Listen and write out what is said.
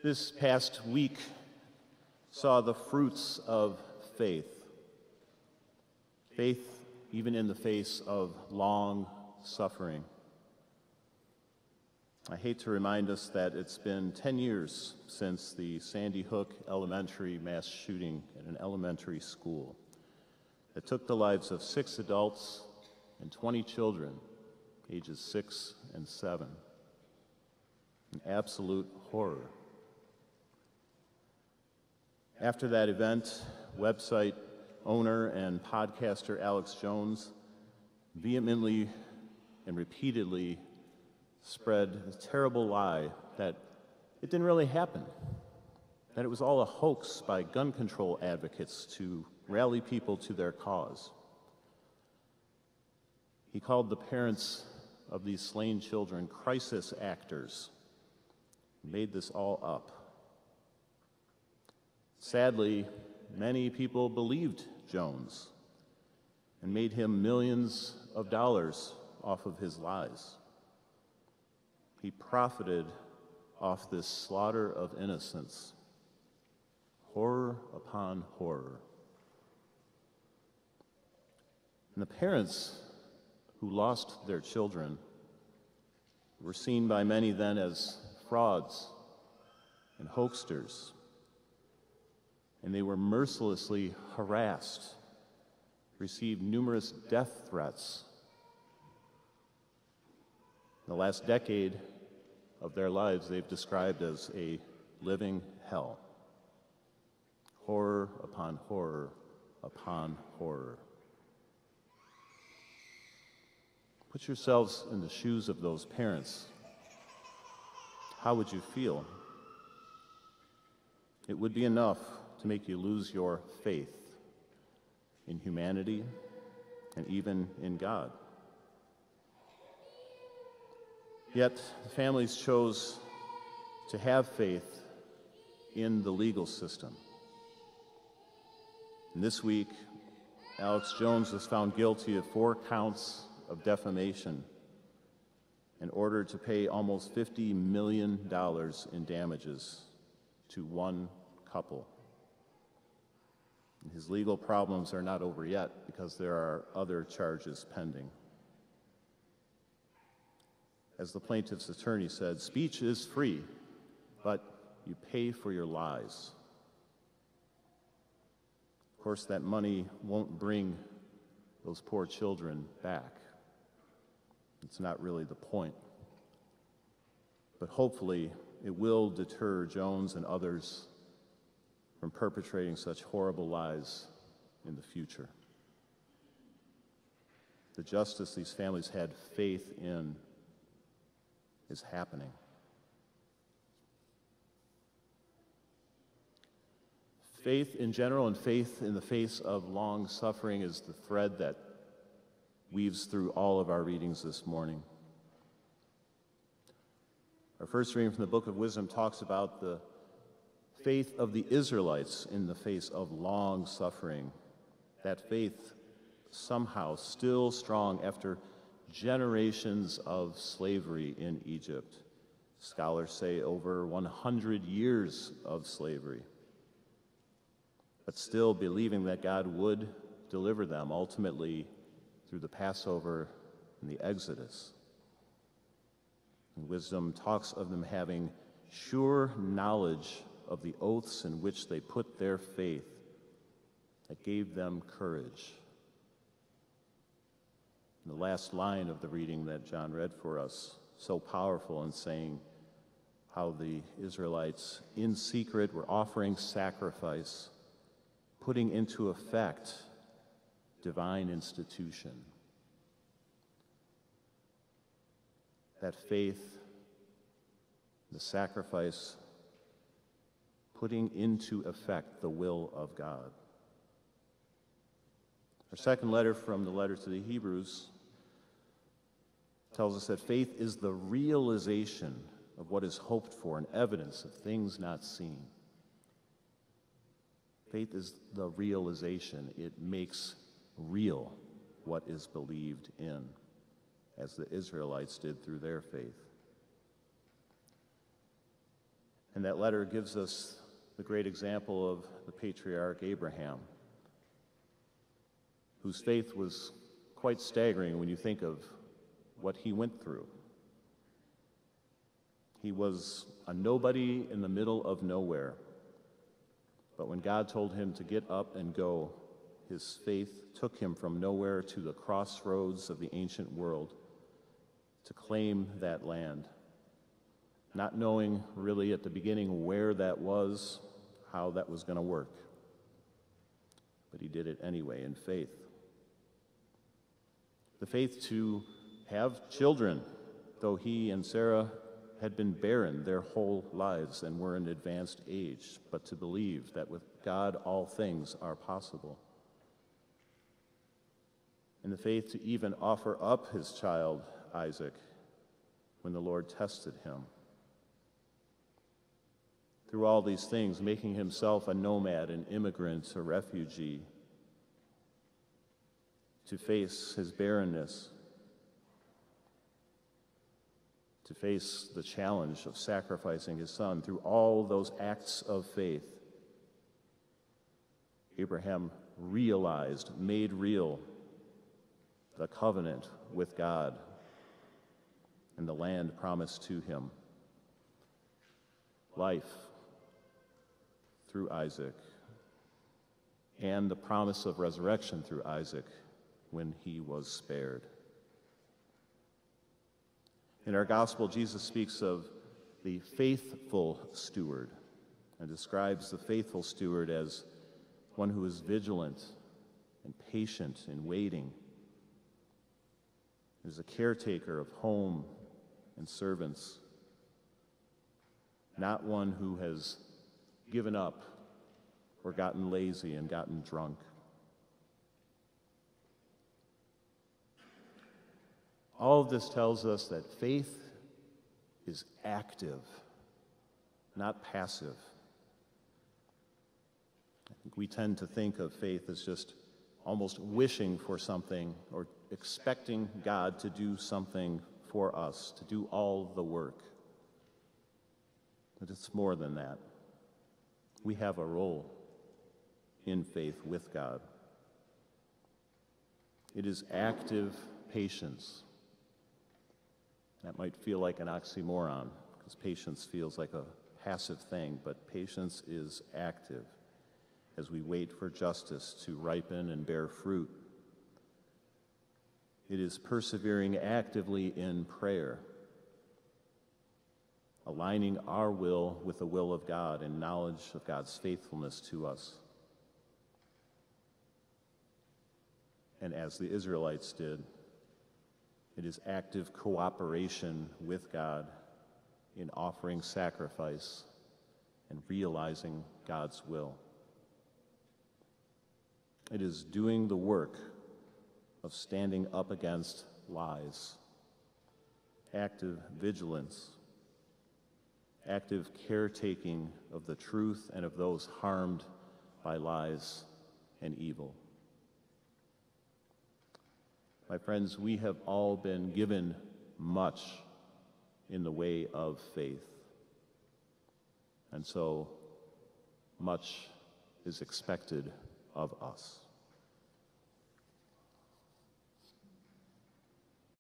This past week saw the fruits of faith. Faith even in the face of long suffering. I hate to remind us that it's been 10 years since the Sandy Hook Elementary mass shooting at an elementary school that took the lives of 6 adults and 20 children, ages 6 and 7. An absolute horror. After that event, website owner and podcaster Alex Jones vehemently and repeatedly spread a terrible lie that it didn't really happen, that it was all a hoax by gun control advocates to rally people to their cause. He called the parents of these slain children crisis actors, made this all up. Sadly, many people believed Jones and made him millions of dollars off of his lies. He profited off this slaughter of innocents, horror upon horror. And the parents who lost their children were seen by many then as frauds and hoaxsters, and they were mercilessly harassed, received numerous death threats. In the last decade of their lives, they've described as a living hell. Horror upon horror upon horror. Put yourselves in the shoes of those parents. How would you feel? It would be enough to make you lose your faith in humanity and even in God. Yet the families chose to have faith in the legal system. And this week, Alex Jones was found guilty of 4 counts of defamation and ordered to pay almost $50 million in damages to one couple. And his legal problems are not over yet because there are other charges pending. As the plaintiff's attorney said, speech is free, but you pay for your lies. Of course, that money won't bring those poor children back. It's not really the point. But hopefully, it will deter Jones and others from perpetrating such horrible lies in the future. The justice these families had faith in is happening. Faith in general and faith in the face of long suffering is the thread that weaves through all of our readings this morning. Our first reading from the Book of Wisdom talks about the faith of the Israelites in the face of long suffering. That faith somehow still strong after generations of slavery in Egypt. Scholars say over 100 years of slavery. But still believing that God would deliver them ultimately through the Passover and the Exodus. And Wisdom talks of them having sure knowledge of the oaths in which they put their faith that gave them courage. The last line of the reading that John read for us, so powerful in saying how the Israelites in secret were offering sacrifice, putting into effect divine institution. That faith, the sacrifice, putting into effect the will of God. Our second letter from the letter to the Hebrews tells us that faith is the realization of what is hoped for and evidence of things not seen. Faith is the realization. It makes real what is believed in, as the Israelites did through their faith. And that letter gives us the great example of the patriarch Abraham, whose faith was quite staggering when you think of what he went through. He was a nobody in the middle of nowhere. But when God told him to get up and go, his faith took him from nowhere to the crossroads of the ancient world to claim that land, not knowing really at the beginning where that was, how that was going to work. But he did it anyway in faith. The faith to have children, though he and Sarah had been barren their whole lives and were in advanced age, but to believe that with God all things are possible. And the faith to even offer up his child, Isaac, when the Lord tested him. Through all these things, making himself a nomad, an immigrant, a refugee, to face his barrenness, to face the challenge of sacrificing his son. Through all those acts of faith, Abraham realized, made real, the covenant with God and the land promised to him. Life through Isaac, and the promise of resurrection through Isaac when he was spared. In our gospel, Jesus speaks of the faithful steward and describes the faithful steward as one who is vigilant and patient in waiting, is a caretaker of home and servants, not one who has given up or gotten lazy and gotten drunk. All of this tells us that faith is active, not passive. I think we tend to think of faith as just almost wishing for something or expecting God to do something for us, to do all the work. But it's more than that. We have a role in faith with God. It is active patience. That might feel like an oxymoron, because patience feels like a passive thing, but patience is active as we wait for justice to ripen and bear fruit. It is persevering actively in prayer, aligning our will with the will of God and knowledge of God's faithfulness to us. And as the Israelites did, it is active cooperation with God in offering sacrifice and realizing God's will. It is doing the work of standing up against lies, active vigilance, active caretaking of the truth and of those harmed by lies and evil. My friends, we have all been given much in the way of faith, and so much is expected of us.